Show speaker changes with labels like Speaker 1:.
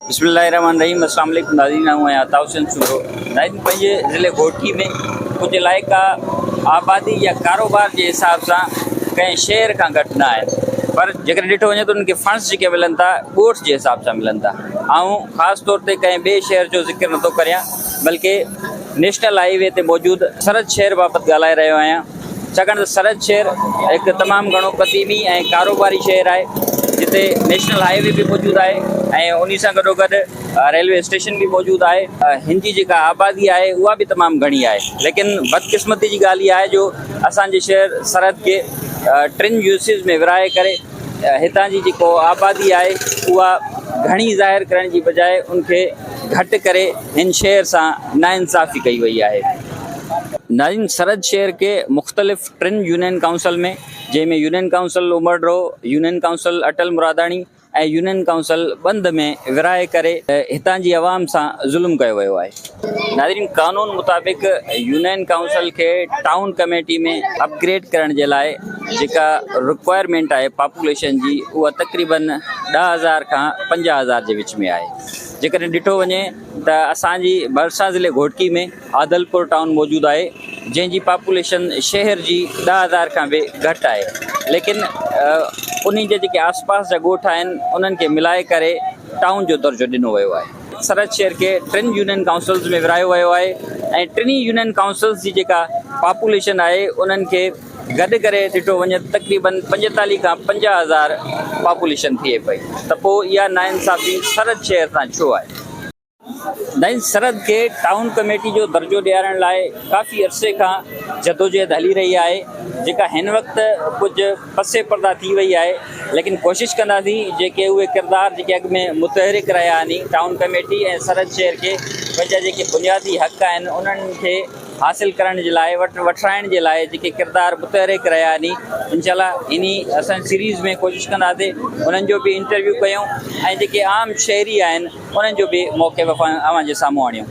Speaker 1: बिस्मिल्लाहिर्रहमानिर्रहीम। अस्सलाम वालेकुम नाज़रीन, आऊँ ताउसन सूरो नाज़रीन पंहिंजे ज़िले घोटी में कुछ इलाइक़ा आबादी या कारोबार के हिसाब से कंहिं शहर का घटि न आहिनि, पर जेकर ॾिठो वञे तो उनके फंड्स जेके मिलनि था ॻोठ के हिसाब से मिलनि था। ख़ास तौर ते कंहिं ॿिए शहर जो ज़िक्र नथो करियां, बल्कि नेशनल हाईवे ते मौजूद सरहद शहर बाबति ॻाल्हाए रहियो आहियां। छाकाणि त सरहद शहर एक तमाम घणो क़दीमी ऐं कारोबारी शहर है, जिते नेशनल हाईवे भी मौजूद है उन सां गॾोगॾु रेलवे स्टेशन भी मौजूद है। हिन जी जेका आबादी है वह भी तमाम घनी है, लेकिन बदकिस्मती की ॻाल्हि इहा है जो असांजे शहर सरहद के टिन यूसिस में विराए करे हितां जी जेको आबादी है वह घनी ज़ाहिर करण की बजाय उनके घट करे इन शहर से नाइंसाफ़ी कई वही है। नाज़रीन, सरहद शहर के मुख्तलिफ टिन यूनियन काउंसिल में, जैमें union council Umrado, union council Atal Muradani ऐं यूनियन काउंसिल बंद में विराए करे हितां जी आवाम सां ज़ुल्म कयो वियो आहे। नाज़रीन, कानून मुताबिक़ यूनियन काउंसिल के टाउन कमेटी में अपग्रेड करण जे लाइ जेका रिक्वायरमेंट है पॉपुलेशन जी, उहा तक़रीबन 10,000 खां 50,000 जे विच में आहे। जेकर ॾिठो वञे त असांजी भरसा ज़िले घोटकी में आदलपुर टाउन मौजूद है, जंहिंजी पॉपुलेशन शहर जी 10,000 खां भी घटि आहे, लेकिन उन्हीं जे जेके आसपास जा ॻोठ आहिनि उन्हनि खे मिलाए करे टाउन जो दर्जो ॾिनो वियो आहे। सरहद शहर के टिन यूनियन काउंसिल्स में विरायो वियो आहे ऐं टिनी यूनियन काउंसिल्स जी जेका पॉपुलेशन आहे उन्हनि खे गॾु करे ॾिठो वञे तक़रीबन 45 खां 50,000 पॉपुलेशन थिए पई, त पोइ इहा नाइंसाफ़ी सरहद शहर सां छो आहे। नाज़रीन, सरहद के टाउन कमेटी जो दर्जो ॾियारण लाइ काफ़ी अरसे का जदोजहद हली रही है, जेका हिन वक्त कुछ पसे पर्दा थी वही है, लेकिन कोशिश कंदासीं जेके उहे किरदार जेके अॻु में मुतहरिक रहिया आहिनि टाउन कमेटी ऐं सरहद शहर के पंहिंजा जेके बुनियादी हक़ आहिनि उन्हनि खे हासिल करण जे लाइ वठाइण जे लाइ जेके किरदार मुतहरिक रहिया आहिनि, इंशाल्लाह इन्ही असां सीरीज़ में कोशिश कंदासीं उन्हनि जो भी इंटरव्यू कयूं ऐं जेके आम शहरी आहिनि उन्हनि जो भी मौक़े अवां जे साम्हूं आणियूं।